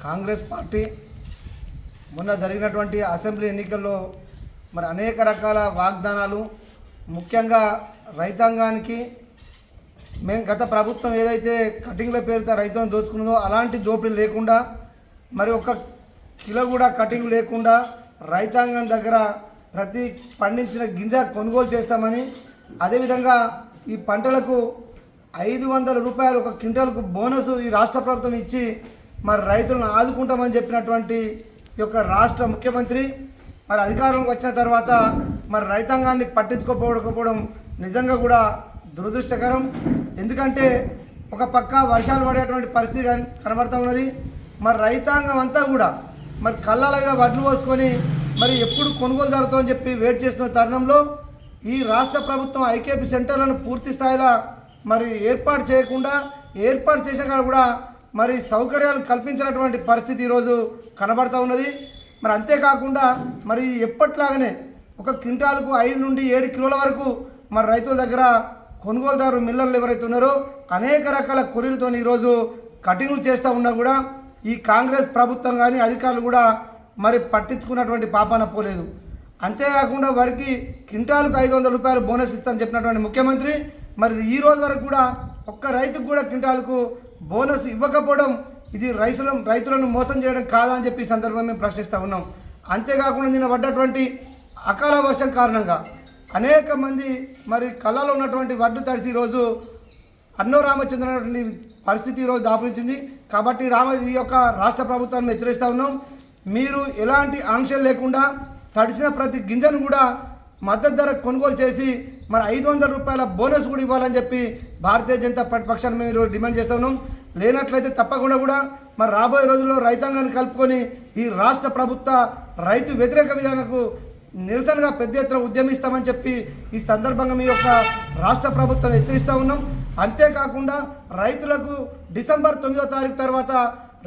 Congress party మొన్న జరిగినటువంటి assembly ఎన్నికల్లో మరి అనేక రకాల వాగ్దానాలు, ముఖ్యంగా రైతాంగానికి మేము గత ప్రభుత్వం ఏదైతే కటింగ్ల పేరుతో రైతులను దోచుకున్నదో అలాంటి దోపిడీ లేకుండా, మరి ఒక కిలో కూడా కటింగ్ లేకుండా రైతాంగం దగ్గర ప్రతి పండించిన గింజ కొనుగోలు చేస్తామని, అదేవిధంగా ఈ పంటలకు 500 రూపాయలు ఒక క్వింటాల్కు బోనస్ ఈ రాష్ట్ర ప్రభుత్వం ఇచ్చి మరి రైతులను ఆదుకుంటామని చెప్పినటువంటి ఈ యొక్క రాష్ట్ర ముఖ్యమంత్రి మరి అధికారంలోకి వచ్చిన తర్వాత మరి రైతాంగాన్ని పట్టించుకోకపోవడం నిజంగా కూడా దురదృష్టకరం. ఎందుకంటే ఒక పక్క వర్షాలు పడేటువంటి పరిస్థితి కనబడుతూ ఉన్నది. మరి రైతాంగం అంతా కూడా మరి కళ్ళాలుగా వడ్లు పోసుకొని మరి ఎప్పుడు కొనుగోలు జరుగుతుందని చెప్పి వెయిట్ చేస్తున్న తరుణంలో ఈ రాష్ట్ర ప్రభుత్వం ఐకేపీ సెంటర్లను పూర్తి స్థాయిలో మరి ఏర్పాటు చేయకుండా, ఏర్పాటు చేసిన కాడ కూడా మరి సౌకర్యాలు కల్పించినటువంటి పరిస్థితి ఈరోజు కనబడుతూ ఉన్నది. మరి అంతేకాకుండా మరి ఎప్పట్లాగానే ఒక క్వింటాల్కు 5 నుండి 7 కిలోల వరకు మరి రైతుల దగ్గర కొనుగోలుదారు మిల్లర్లు ఎవరైతే ఉన్నారో అనేక రకాల కొర్రీలతో ఈరోజు కటింగ్లు చేస్తూ ఉన్నా కూడా ఈ కాంగ్రెస్ ప్రభుత్వం కానీ అధికారులు కూడా మరి పట్టించుకున్నటువంటి పాపాన పోలేదు. అంతేకాకుండా వారికి క్వింటాల్కు 500 రూపాయలు బోనస్ ఇస్తామని చెప్పినటువంటి ముఖ్యమంత్రి మరి ఈ రోజు వరకు కూడా ఒక్క రైతుకు కూడా క్వింటాల్కు బోనస్ ఇవ్వకపోవడం ఇది రైతులను మోసం చేయడం కాదా అని చెప్పి ఈ సందర్భంగా మేము ప్రశ్నిస్తూ ఉన్నాం. అంతేకాకుండా నిన్న పడ్డటువంటి అకాల వర్షం కారణంగా అనేక మంది మరి కళ్ళలో ఉన్నటువంటి వడ్డు తడిసి ఈరోజు అన్నో రామచంద్రటువంటి పరిస్థితి ఈరోజు దాపురించింది. కాబట్టి ఈ యొక్క రాష్ట్ర ప్రభుత్వాన్ని హెచ్చరిస్తూ ఉన్నాం. మీరు ఎలాంటి ఆంక్షలు లేకుండా తడిసిన ప్రతి గింజను కూడా మద్దతు ధర కొనుగోలు చేసి మరి 500 రూపాయల బోనస్ కూడా ఇవ్వాలని చెప్పి భారతీయ జనతా పార్టీ పక్షాన్ని మేము డిమాండ్ చేస్తూ ఉన్నాం. లేనట్లయితే తప్పకుండా కూడా మరి రాబోయే రోజుల్లో రైతాంగాన్ని కలుపుకొని ఈ రాష్ట్ర ప్రభుత్వ రైతు వ్యతిరేక విధానాలకు నిరసనగా పెద్ద ఎత్తున ఉద్యమిస్తామని చెప్పి ఈ సందర్భంగా మీ యొక్క రాష్ట్ర ప్రభుత్వాన్ని హెచ్చరిస్తూ ఉన్నాం. అంతేకాకుండా రైతులకు డిసెంబర్ 9వ తారీఖు తర్వాత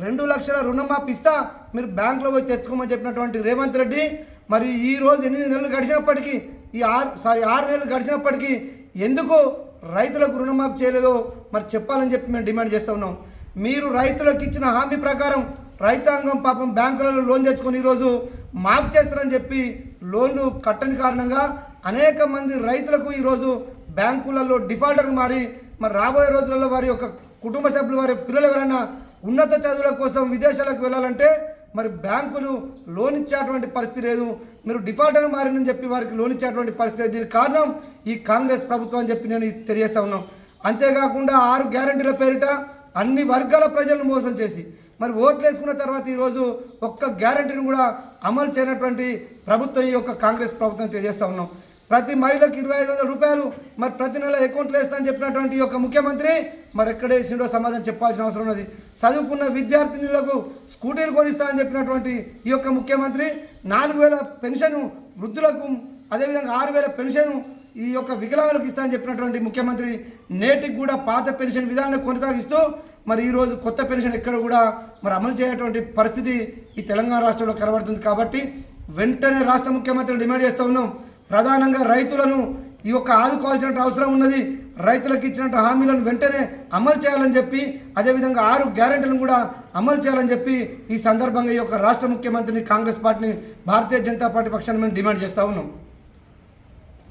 2 లక్షల రుణమాఫీ ఇస్తా, మీరు బ్యాంకులో పోయి తెచ్చుకోమని చెప్పినటువంటి రేవంత్ రెడ్డి మరి ఈ రోజు 8 నెలలు గడిచినప్పటికీ 6 నెలలు గడిచినప్పటికీ ఎందుకు రైతులకు రుణమాఫీ చేయలేదో మరి చెప్పాలని చెప్పి మేము డిమాండ్ చేస్తూ ఉన్నాం. మీరు రైతులకు ఇచ్చిన హామీ ప్రకారం రైతాంగం పాపం బ్యాంకులలో లోన్ తెచ్చుకొని ఈరోజు మాఫీ చేస్తారని చెప్పి లోన్లు కట్టని కారణంగా అనేక మంది రైతులకు ఈరోజు బ్యాంకులలో డిఫాల్టర్గా మారి మరి రాబోయే రోజులలో వారి యొక్క కుటుంబ సభ్యులు, వారి పిల్లలు ఎవరైనా ఉన్నత చదువుల కోసం విదేశాలకు వెళ్ళాలంటే మరి బ్యాంకులు లోన్ ఇచ్చేటువంటి పరిస్థితి లేదు. మీరు డిఫాల్టర్ మారిందని చెప్పి వారికి లోన్ ఇచ్చేటువంటి పరిస్థితి. దీనికి కారణం ఈ కాంగ్రెస్ ప్రభుత్వం అని చెప్పి నేను తెలియజేస్తా ఉన్నాం. అంతేకాకుండా 6 గ్యారెంటీల పేరిట అన్ని వర్గాల ప్రజలను మోసం చేసి మరి ఓట్లు వేసుకున్న తర్వాత ఈరోజు ఒక్క గ్యారెంటీని కూడా అమలు చేయనటువంటి ప్రభుత్వం ఈ యొక్క కాంగ్రెస్ ప్రభుత్వం తెలియజేస్తూ ఉన్నాం. ప్రతి మహిళకు 2500 రూపాయలు మరి ప్రతి నెల అకౌంట్లో వేస్తా అని చెప్పినటువంటి ఈ యొక్క ముఖ్యమంత్రి మరి ఎక్కడ వేసిండో సమాధానం చెప్పాల్సిన అవసరం ఉన్నది. చదువుకున్న విద్యార్థినులకు స్కూటీలు కొనిస్తా అని చెప్పినటువంటి ఈ యొక్క ముఖ్యమంత్రి 4000 పెన్షన్ వృద్ధులకు, అదేవిధంగా 6000 పెన్షన్ ఈ యొక్క వికలాంగులకు ఇస్తా అని చెప్పినటువంటి ముఖ్యమంత్రి నేటికి కూడా పాత పెన్షన్ విధానాన్ని కొనసాగిస్తూ మరి ఈరోజు కొత్త పెన్షన్ ఎక్కడ కూడా మరి అమలు చేయటువంటి పరిస్థితి ఈ తెలంగాణ రాష్ట్రంలో కనబడుతుంది. కాబట్టి వెంటనే రాష్ట్ర ముఖ్యమంత్రిని డిమాండ్ చేస్తూ ఉన్నాం. ప్రధానంగా రైతులను ఈ యొక్క ఆదుకోవాల్సిన అవసరం ఉన్నది. రైతులకు ఇచ్చినట్టు హామీలను వెంటనే అమలు చేయాలని చెప్పి, అదేవిధంగా 6 గ్యారెంటీలను కూడా అమలు చేయాలని చెప్పి ఈ సందర్భంగా ఈ యొక్క రాష్ట్ర ముఖ్యమంత్రిని, కాంగ్రెస్ పార్టీని, భారతీయ జనతా పార్టీ పక్షాన్ని మేము డిమాండ్ చేస్తూ ఉన్నాం.